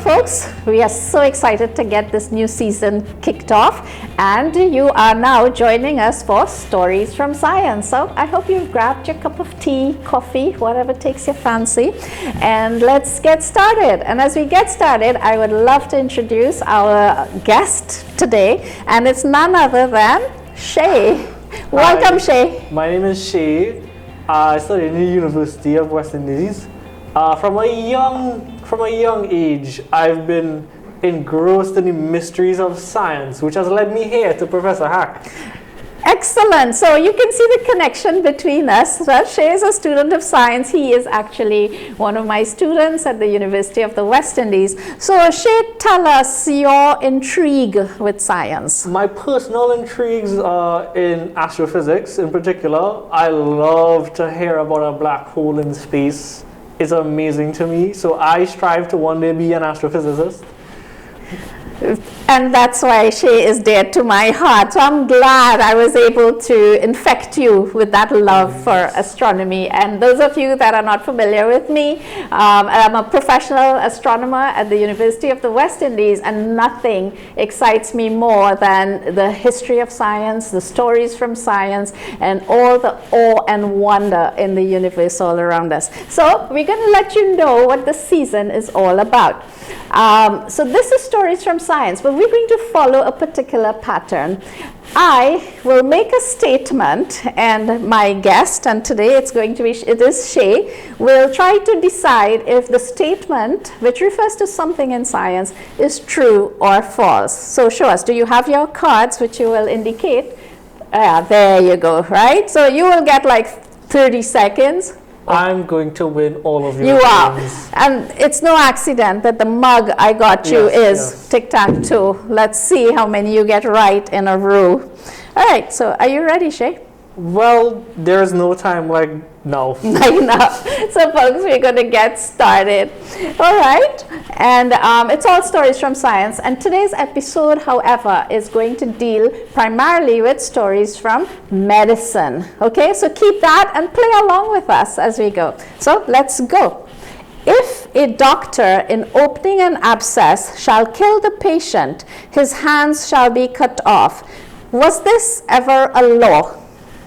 folks. We are so excited to get this new season kicked off, and you are now joining us for Stories from Science. So I hope you've grabbed your cup of tea, coffee, whatever takes your fancy, and let's get started. And as we get started, I would love to introduce our guest today, and it's none other than Shay. Welcome, Shay. My name is Shay. I studied in the University of West Indies. From a young age, I've been engrossed in the mysteries of science, which has led me here to Professor Hack. Excellent. So you can see the connection between us. Well, Shay is a student of science. He is actually one of my students at the University of the West Indies. So Shay, tell us your intrigue with science. My personal intrigues are in astrophysics in particular. I love to hear about a black hole in space. It's amazing to me. So I strive to one day be an astrophysicist. And that's why Shay is dear to my heart. So I'm glad I was able to infect you with that love for astronomy. And those of you that are not familiar with me, I'm a professional astronomer at the University of the West Indies, and nothing excites me more than the history of science, the stories from science, and all the awe and wonder in the universe all around us. So we're going to let you know what the season is all about. So this is Stories from Science, but we're going to follow a particular pattern. I will make a statement, and my guest, and today it is Shay, will try to decide if the statement, which refers to something in science, is true or false. So show us, do you have your cards which you will indicate? There you go, right? So you will get like 30 seconds. I'm going to win all of your You are. games. And it's no accident that the mug I got you is tic-tac-toe. Let's see how many you get right in a row. All right, so are you ready, Shay? Well, there's no time like now. I know. So folks, we're going to get started. All right. And it's all stories from science. And today's episode, however, is going to deal primarily with stories from medicine. Okay, so keep that and play along with us as we go. So let's go. If a doctor in opening an abscess shall kill the patient, his hands shall be cut off. Was this ever a law?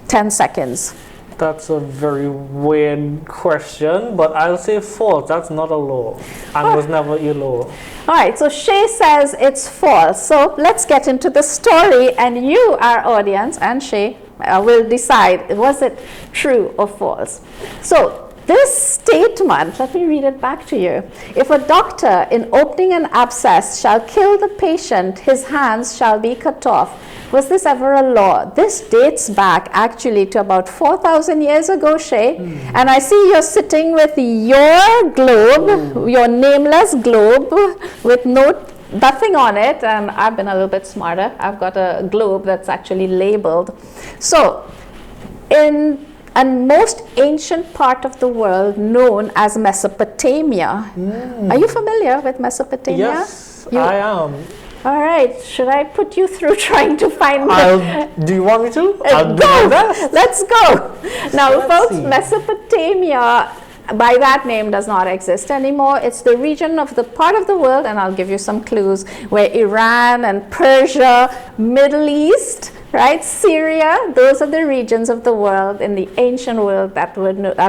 10 seconds. That's a very weird question, but I'll say false. That's not a law, and was never a law. All right, so Shay says it's false. So let's get into the story, and you, our audience, and Shay will decide, was it true or false? So this statement, let me read it back to you. If a doctor in opening an abscess shall kill the patient, his hands shall be cut off. Was this ever a law? This dates back actually to about 4,000 years ago, Shay. And I see you're sitting with your globe, your nameless globe, with nothing on it. And I've been a little bit smarter. I've got a globe that's actually labeled. So, in a most ancient part of the world known as Mesopotamia. Are you familiar with Mesopotamia? Yes, I am. All right, should I put you through trying to find Do you want me to? I'll do my best. Let's go. Now, folks, Mesopotamia, by that name, does not exist anymore. It's the region of the part of the world, and I'll give you some clues, where Iran and Persia, Middle East, right, Syria, those are the regions of the world in the ancient world that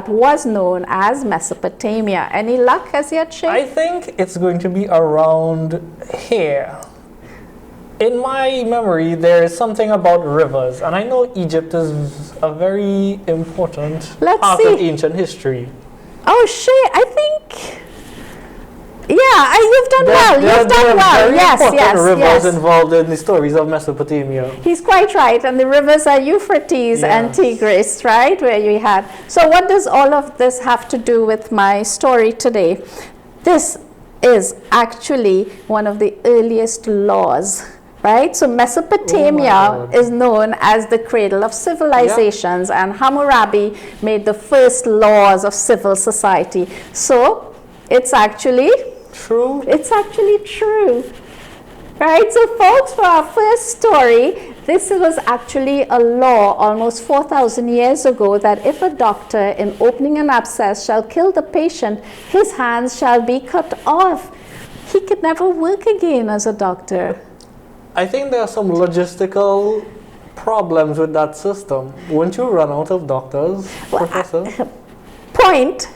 was known as Mesopotamia. Any luck as yet, Shay? I think it's going to be around here. In my memory, there is something about rivers, and I know Egypt is a very important part of ancient history. Oh, Shay, I think... Yeah, you've done well. You've done well. Yes, rivers involved in the stories of Mesopotamia. He's quite right, and the rivers are Euphrates and Tigris, right, where you had. So what does all of this have to do with my story today? This is actually one of the earliest laws. Right? So Mesopotamia is known as the cradle of civilizations, and Hammurabi made the first laws of civil society. So it's actually true. It's actually true. Right? So folks, for our first story, this was actually a law almost 4,000 years ago that if a doctor in opening an abscess shall kill the patient, his hands shall be cut off. he could never work again as a doctor. I think there are some logistical problems with that system. Won't you run out of doctors, Professor? Point,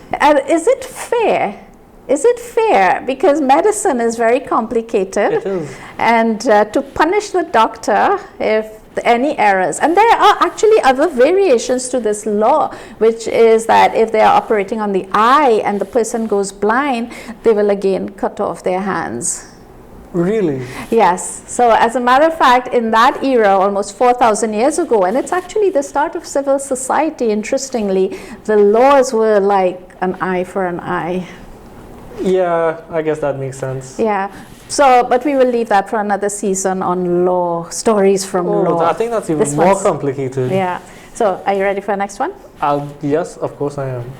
is it fair? Is it fair? Because medicine is very complicated. It is. And to punish the doctor if any errors. And there are actually other variations to this law, which is that if they are operating on the eye and the person goes blind, they will again cut off their hands. Really? Yes. So as a matter of fact, in that era, almost 4,000 years ago, and it's actually the start of civil society, interestingly, the laws were like an eye for an eye. Yeah, I guess that makes sense. Yeah. So, but we will leave that for another season on law, stories from law. I think that's even more complicated. Yeah. So, are you ready for the next one? Yes, of course I am.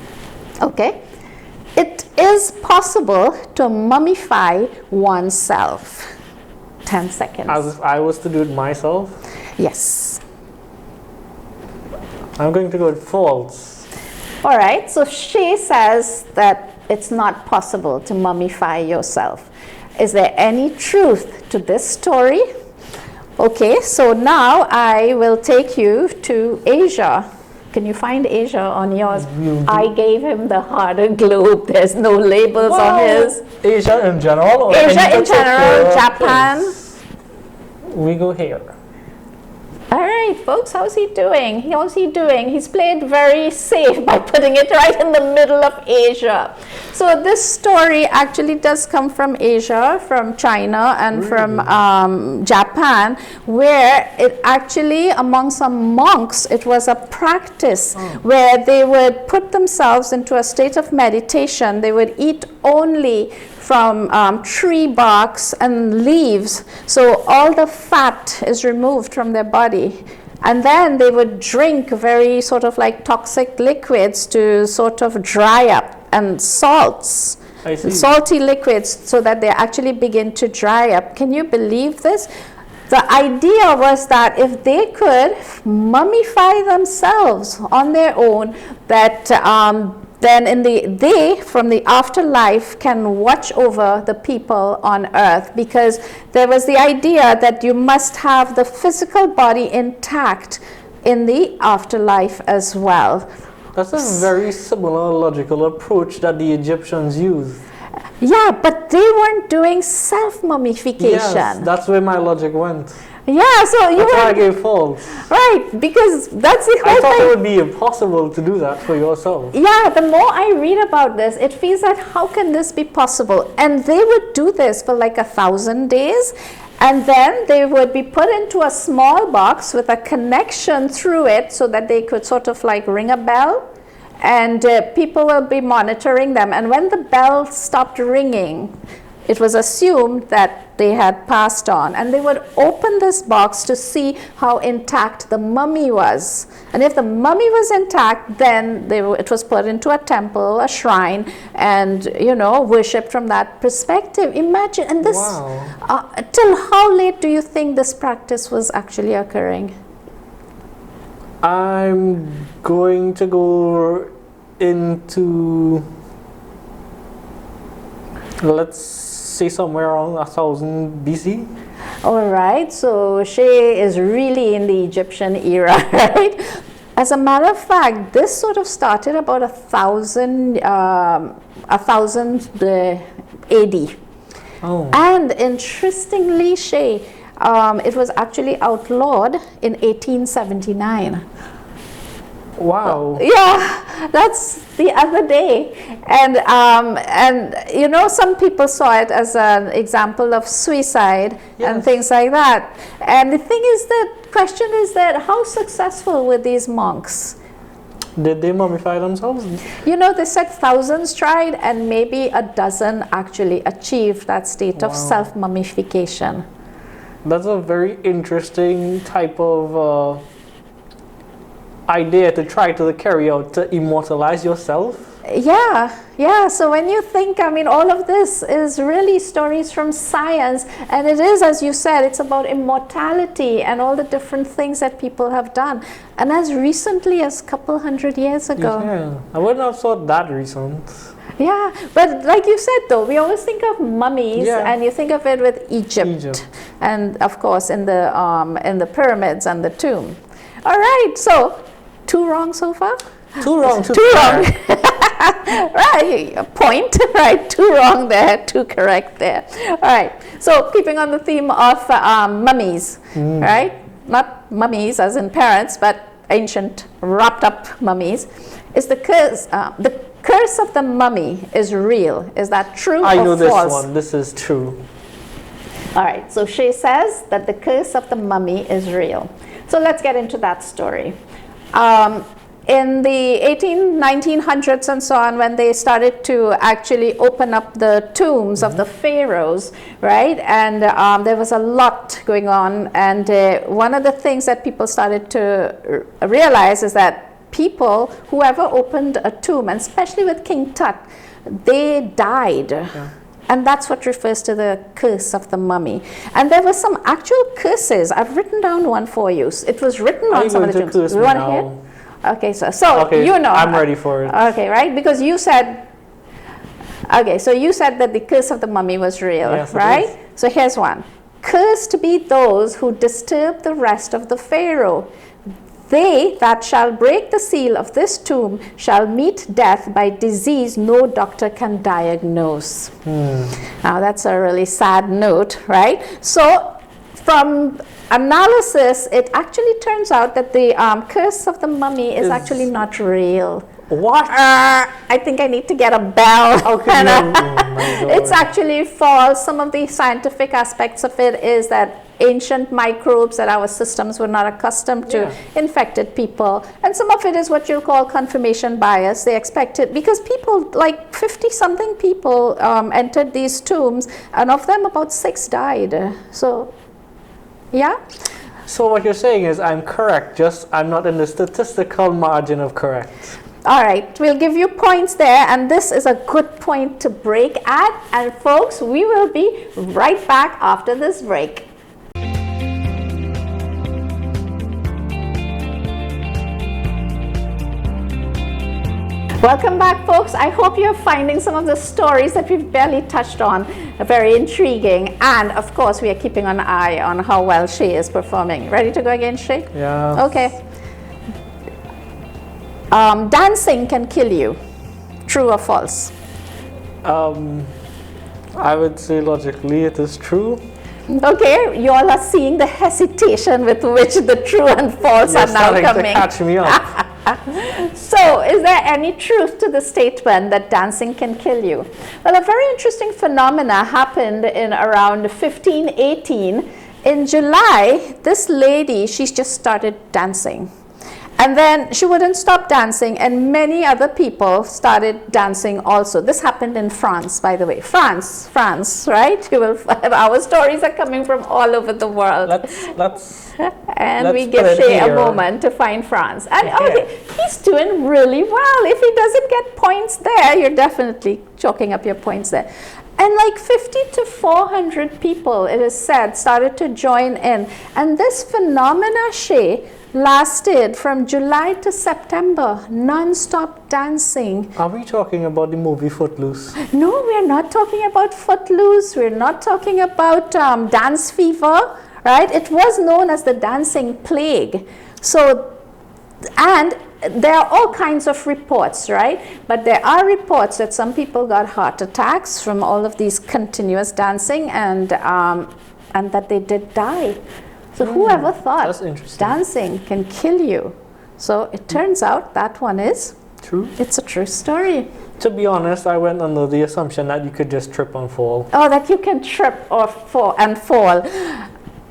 Okay. It is possible to mummify oneself. 10 seconds. As if I was to do it myself? Yes. I'm going to go with false. All right. So, Shay says that it's not possible to mummify yourself. Is there any truth to this story? Okay, so now I will take you to Asia. Can you find Asia on yours? I gave him the harder globe. There's no labels on his. Asia in general? Or Asia in general, Japan. Place? We go here. All right, folks, how's he doing? How's he doing? He's played very safe by putting it right in the middle of Asia. So this story actually does come from Asia, from China, and from Japan, where it actually, among some monks, it was a practice where they would put themselves into a state of meditation. They would eat only from tree barks and leaves, so all the fat is removed from their body. And then they would drink very sort of like toxic liquids to sort of dry up, and salts, salty liquids, so that they actually begin to dry up. Can you believe this? The idea was that if they could mummify themselves on their own, that then they from the afterlife can watch over the people on earth, because there was the idea that you must have the physical body intact in the afterlife as well. That's a very similar logical approach that the Egyptians used. Yeah, but they weren't doing self-mummification. Yes, that's where my logic went. Yeah, so you that's why I gave false. Right, because that's the whole I thought thing. it would be impossible to do that for yourself. Yeah, the more I read about this, it feels that how can this be possible? And they would do this for like 1,000 days. And then they would be put into a small box with a connection through it so that they could sort of like ring a bell, and people will be monitoring them. And when the bell stopped ringing, it was assumed that they had passed on, and they would open this box to see how intact the mummy was. And if the mummy was intact, then it was put into a temple, a shrine, and worshipped from that perspective. Imagine, and this, wow. Till how late do you think this practice was actually occurring? I'm going to go into, let's say, somewhere around 1000 BC. All right, so Shay is really in the Egyptian era, right? As a matter of fact, this sort of started about 1000 AD. Oh. And interestingly, Shay, it was actually outlawed in 1879. Wow. Yeah, that's the other day. And some people saw it as an example of suicide, yes, and things like that. And the thing is, the question is that how successful were these monks? Did they mummify themselves? They said thousands tried, and maybe a dozen actually achieved that state of self-mummification. That's a very interesting type of idea to try to carry out, to immortalize yourself. Yeah. So when you think, I mean, all of this is really stories from science, and it is, as you said, it's about immortality and all the different things that people have done. And as recently as a couple hundred years ago. Yeah, I wouldn't have thought that recent. Yeah, but like you said, though, we always think of mummies, Yeah. and you think of it with Egypt, and of course in the pyramids and the tomb. All right, so 2 wrong so far. 2 wrong. 2 wrong. Right, a point. Right, 2 wrong there, 2 correct there. All right. So keeping on the theme of mummies, right? Not mummies as in parents, but ancient wrapped up mummies. Is the curse? The curse of the mummy is real. Is that true or false? I know this one. This is true. All right. So she says that the curse of the mummy is real. So let's get into that story. In the 1900s and so on, when they started to actually open up the tombs of the pharaohs, right? And there was a lot going on. And one of the things that people started to realize is that people, whoever opened a tomb, and especially with King Tut, they died. Yeah. And that's what refers to the curse of the mummy. And there were some actual curses. I've written down one for you. It was written on some of the tombs. You want to hear? Okay, so okay, you know. I'm ready for it. Okay, right? Because you said, okay, so you said that the curse of the mummy was real, yes, right? So here's one. Cursed be those who disturb the rest of the Pharaoh. They that shall break the seal of this tomb shall meet death by disease no doctor can diagnose. Now that's a really sad note, right? So from analysis, it actually turns out that the curse of the mummy is actually not real. What? I think I need to get a bell. Okay, It's actually false. Some of the scientific aspects of it is that ancient microbes that our systems were not accustomed to infected people. And some of it is what you'll call confirmation bias. They expected, because people, like 50-something people entered these tombs, and of them about 6 died. So, yeah? So what you're saying is I'm correct, just I'm not in the statistical margin of correct. All right, we'll give you points there, and this is a good point to break at. And folks, we will be right back after this break. Welcome back, folks. I hope you're finding some of the stories that we've barely touched on very intriguing. And of course, we are keeping an eye on how well Shay is performing. Ready to go again, Shay? Yeah. Okay. Dancing can kill you. True or false? I would say logically it is true. Okay, you all are seeing the hesitation with which the true and false are now coming. To catch me up. So, is there any truth to the statement that dancing can kill you? Well, a very interesting phenomena happened in around 1518. In July, this lady, she's just started dancing. And then she wouldn't stop dancing, and many other people started dancing also. This happened in France, by the way. France, right? You will. Our stories are coming from all over the world. And we give Shay a moment to find France. And okay, he's doing really well. If he doesn't get points there, you're definitely chalking up your points there. And like 50 to 400 people, it is said, started to join in. And this phenomena, Shay, lasted from July to September, non-stop dancing. Are we talking about the movie Footloose? No, we're not talking about Footloose. We're not talking about dance fever, right? It was known as the dancing plague. So, and there are all kinds of reports, right? But there are reports that some people got heart attacks from all of these continuous dancing, and that they did die. So whoever thought dancing can kill you? So it turns out that one is true. It's a true story. To be honest, I went under the assumption that you could just trip and fall. Oh, that you can trip or fall.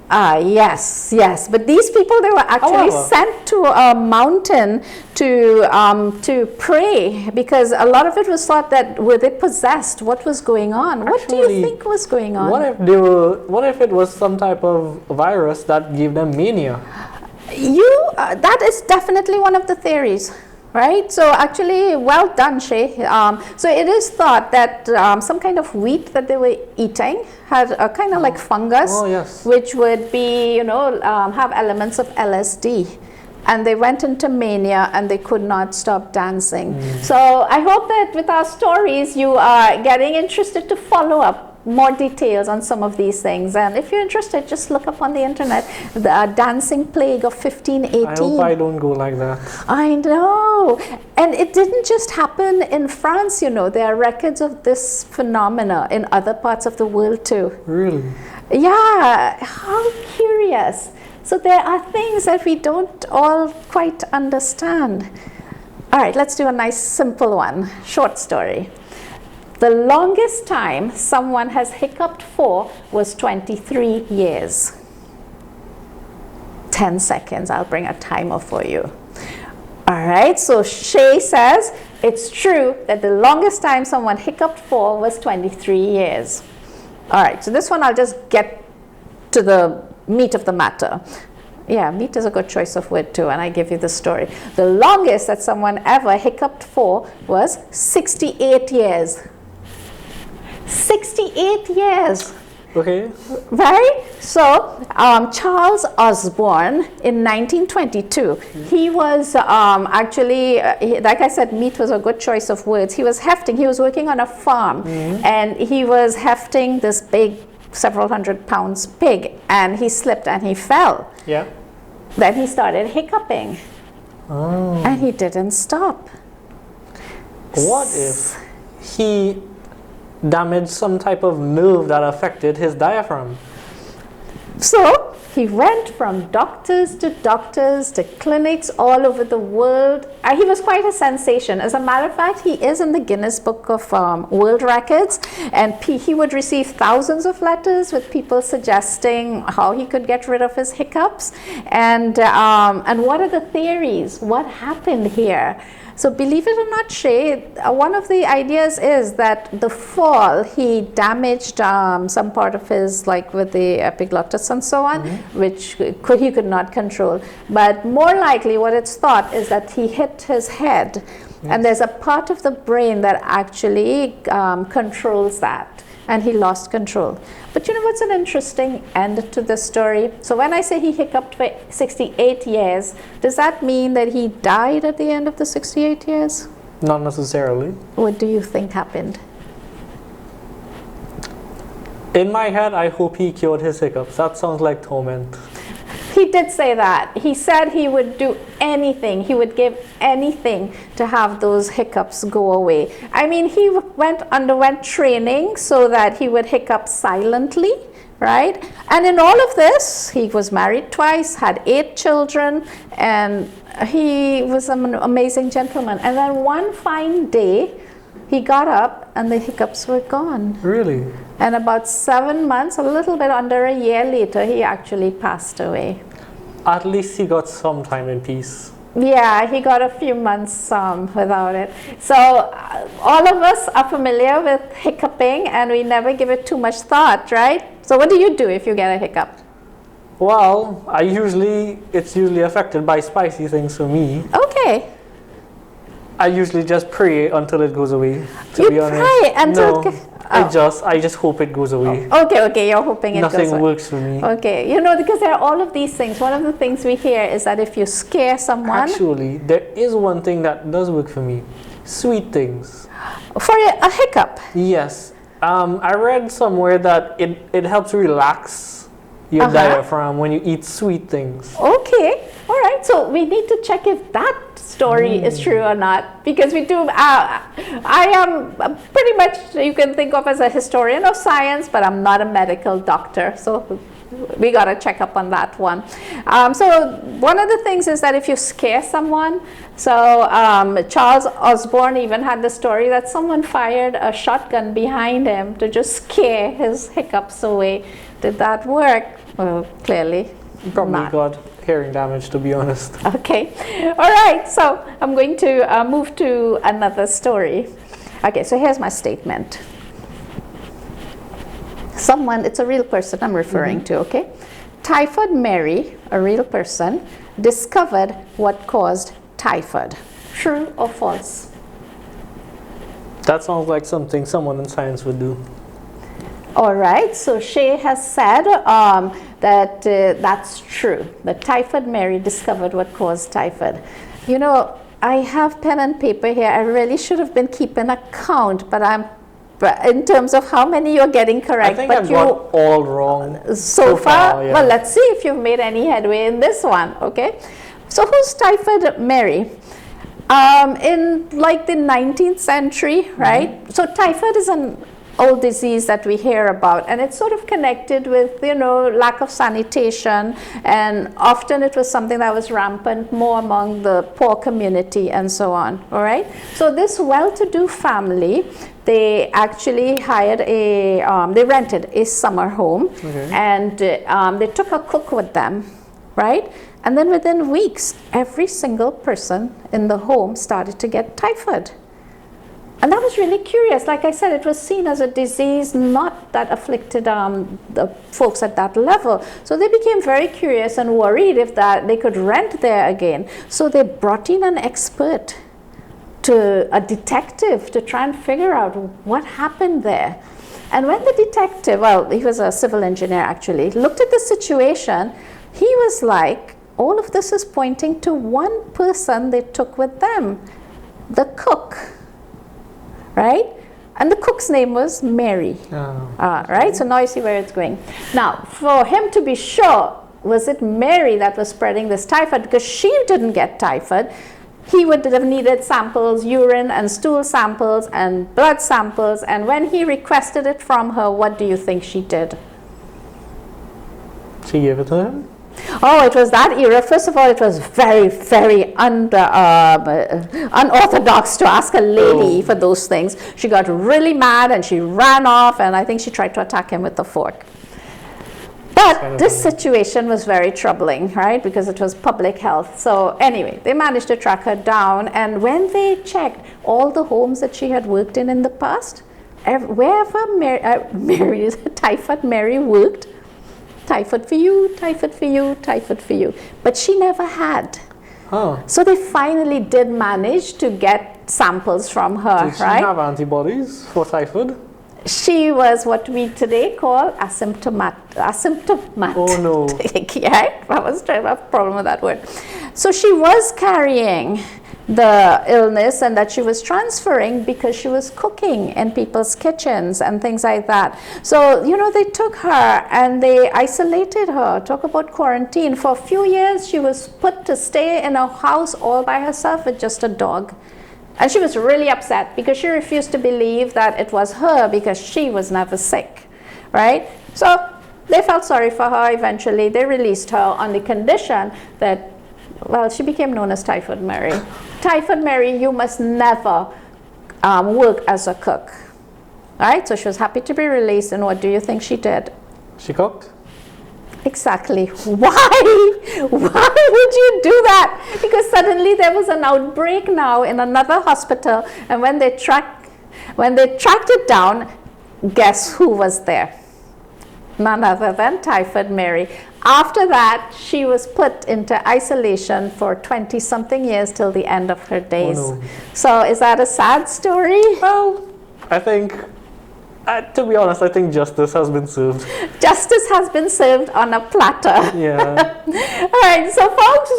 Yes. But these people, they were actually sent to a mountain to pray, because a lot of it was thought that were they possessed? What was going on? What do you think was going on? What if it was some type of virus that gave them mania? That is definitely one of the theories. Right, so actually, well done, Shay. So it is thought that some kind of wheat that they were eating had a kind of like fungus, Oh, yes. which would be, have elements of LSD. And they went into mania and they could not stop dancing. So I hope that with our stories, you are getting interested to follow up more details on some of these things. And if you're interested, just look up on the internet, the dancing plague of 1518. I hope I don't go like that. I know. And it didn't just happen in France, there are records of this phenomena in other parts of the world too. Really? Yeah, how curious. So there are things that we don't all quite understand. All right, let's do a nice simple one, short story. The longest time someone has hiccuped for was 23 years. 10 seconds, I'll bring a timer for you. All right, so Shay says it's true that the longest time someone hiccuped for was 23 years. All right, so this one I'll just get to the meat of the matter. Yeah, meat is a good choice of word too, and I give you the story. The longest that someone ever hiccuped for was 68 years. 68 years. Okay. Right? So, Charles Osborne in 1922, he was actually, like I said, meat was a good choice of words. He was hefting, he was working on a farm, and he was hefting this big, several hundred pounds pig, and he slipped and he fell. Yeah. Then he started hiccuping, and he didn't stop. What if he damaged some type of nerve that affected his diaphragm? So he went from doctors to clinics all over the world. He was quite a sensation. As a matter of fact, he is in the Guinness Book of World Records, and he would receive thousands of letters with people suggesting how he could get rid of his hiccups, and what are the theories? What happened here? So believe it or not, Shay, one of the ideas is that the fall, he damaged some part of his, like with the epiglottis and so on, which he could not control. But more likely what it's thought is that he hit his head, and there's a part of the brain that actually controls that, and he lost control. But you know what's an interesting end to this story? So when I say he hiccuped for 68 years, does that mean that he died at the end of the 68 years? Not necessarily. What do you think happened? In my head, I hope he cured his hiccups. That sounds like torment. He did say that. He said he would do anything. He would give anything to have those hiccups go away. I mean, he underwent training so that he would hiccup silently, right? And in all of this, he was married twice, had 8 children, and he was an amazing gentleman. And then one fine day, he got up and the hiccups were gone. Really? And about 7 months, a little bit under a year later, he actually passed away. At least he got some time in peace. Yeah, he got a few months without it. So all of us are familiar with hiccuping, and we never give it too much thought, right? So what do you do if you get a hiccup? Well, it's usually affected by spicy things for me. Okay. I usually just pray until it goes away, to You be honest. pray until... No, I just hope it goes away. Okay, you're hoping it goes away. Nothing works for me. Okay, because there are all of these things. One of the things we hear is that if you scare someone... Actually, there is one thing that does work for me. Sweet things. For a hiccup? Yes. I read somewhere that it helps relax your diaphragm when you eat sweet things. Okay, all right. So we need to check if that story is true or not, because we do. I am pretty much, you can think of as a historian of science, but I'm not a medical doctor, so we got to check up on that one. So one of the things is that if you scare someone, so Charles Osborne even had the story that someone fired a shotgun behind him to just scare his hiccups away. Did that work? Well, clearly Probably not. got hearing damage, to be honest. Okay, all right, so I'm going to move to another story. Okay, so here's my statement. It's a real person I'm referring to, okay? Typhoid Mary, a real person, discovered what caused typhoid. True or false? That sounds like something someone in science would do. All right, so Shay has said that that's true. That Typhoid Mary discovered what caused typhoid. You know, I have pen and paper here. I really should have been keeping account, but in terms of how many you're getting correct. I think but I've got all wrong so far. Yeah. Well, let's see if you've made any headway in this one. Okay, so who's Typhoid Mary? In like the 19th century, right? So typhoid is an old disease that we hear about, and it's sort of connected with, you know, lack of sanitation, and often it was something that was rampant more among the poor community and so on. All right, so this well-to-do family, they actually hired they rented a summer home, and they took a cook with them, right? And then within weeks, every single person in the home started to get typhoid. And that was really curious. Like I said, it was seen as a disease not that afflicted the folks at that level. So they became very curious and worried if that they could rent there again. So they brought in an expert, a detective, to try and figure out what happened there. And when the detective, well, he was a civil engineer actually, looked at the situation, he was like, all of this is pointing to one person they took with them, the cook. Right? And the cook's name was Mary. Right? So now you see where it's going. Now, for him to be sure, was it Mary that was spreading this typhoid? Because she didn't get typhoid. He would have needed samples, urine and stool samples and blood samples. And when he requested it from her, what do you think she did? She gave it to him? Oh, it was that era. First of all, it was very, very unorthodox to ask a lady for those things. She got really mad and she ran off, and I think she tried to attack him with a fork. But this situation was very troubling, right? Because it was public health. So anyway, they managed to track her down, and when they checked all the homes that she had worked in the past, wherever Typhoid Mary worked, typhoid for you, typhoid for you, typhoid for you. But she never had. Oh. So they finally did manage to get samples from her, Did she right? have antibodies for typhoid? She was what we today call asymptomatic. Oh no. Yeah, I was trying to have a problem with that word. So she was carrying the illness, and that she was transferring because she was cooking in people's kitchens and things like that. So, you know, they took her and they isolated her. Talk about quarantine. For a few years, she was put to stay in a house all by herself with just a dog. And she was really upset because she refused to believe that it was her, because she was never sick, right? So they felt sorry for her. Eventually, they released her on the condition that, well, she became known as Typhoid Mary. Typhoid Mary, you must never work as a cook. All right, so she was happy to be released, and what do you think she did? She cooked? Exactly. Why? Why would you do that? Because suddenly there was an outbreak now in another hospital, and when they tracked it down, guess who was there? None other than Typhoid Mary. After that, she was put into isolation for 20-something years till the end of her days. Oh, no. So is that a sad story? Well, I think, to be honest, I think justice has been served. Justice has been served on a platter. Yeah. All right, so folks,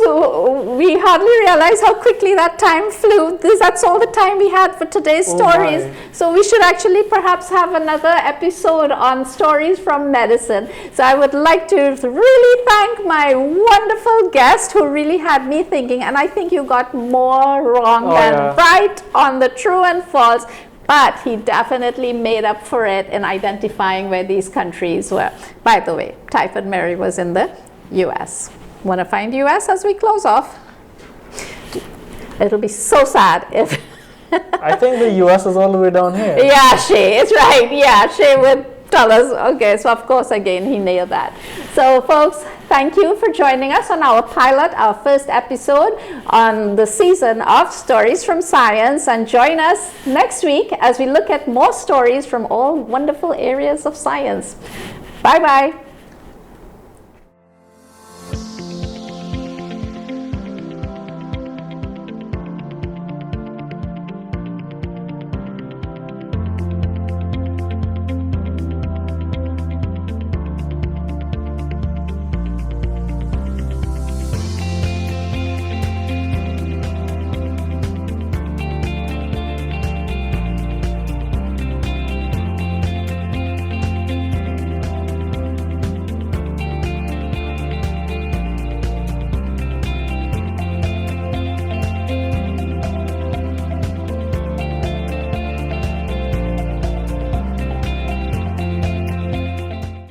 we hardly realized how quickly that time flew. That's all the time we had for today's stories. My. So we should actually perhaps have another episode on stories from medicine. So I would like to really thank my wonderful guest who really had me thinking, and I think you got more wrong than right on the true and false. But he definitely made up for it in identifying where these countries were. By the way, Typhoid Mary was in the US. Want to find US as we close off? It'll be so sad if... I think the US is all the way down here. Yeah, Shay is right. Yeah, Shay would tell us. Okay, so of course, again, he nailed that. So folks, thank you for joining us on our pilot, our first episode on the season of Stories from Science. And join us next week as we look at more stories from all wonderful areas of science. Bye-bye.